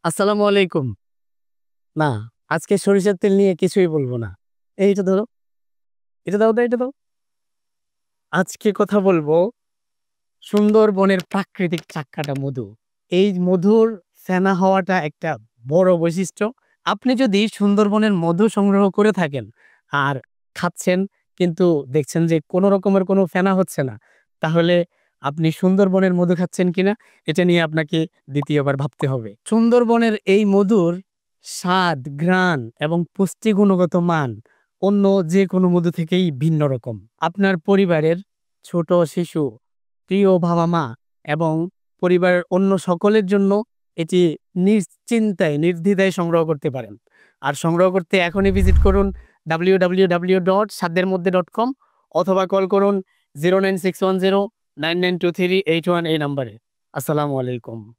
আসসালামু আলাইকুম। না, আজকে সরিষার তেল নিয়ে কিছুই বলব না। এইটা ধরো, এটা দাও তো, এটা দাও। আজকে কথা বলবো সুন্দরবনের প্রাকৃতিক চাক্কাটা মধু। এই মধুর ফেনা হওয়াটা একটা বড় বৈশিষ্ট্য। আপনি যদি সুন্দরবনের মধু সংগ্রহ করে থাকেন আর খাচ্ছেন কিন্তু দেখছেন যে কোনো রকমের কোনো ফেনা হচ্ছে না, তাহলে আপনি সুন্দরবনের মধু খাচ্ছেন কিনা এটা নিয়ে আপনাকে দ্বিতীয়বার ভাবতে হবে। সুন্দরবনের এই মধুর স্বাদ, ঘ্রাণ এবং পুষ্টি গুণগত মান অন্য যে কোনো মধু থেকেই ভিন্ন রকম। আপনার পরিবারের ছোট শিশু, প্রিয় বাবা-মা এবং পরিবারের অন্য সকলের জন্য এটি নিশ্চিন্তায় নির্দ্বিধায় সংগ্রহ করতে পারেন। আর সংগ্রহ করতে এখনই ভিজিট করুন www.সাধ্যেরমধ্যে.com অথবা কল করুন 09610 992381 এই নাম্বারে। আসসালামু আলাইকুম।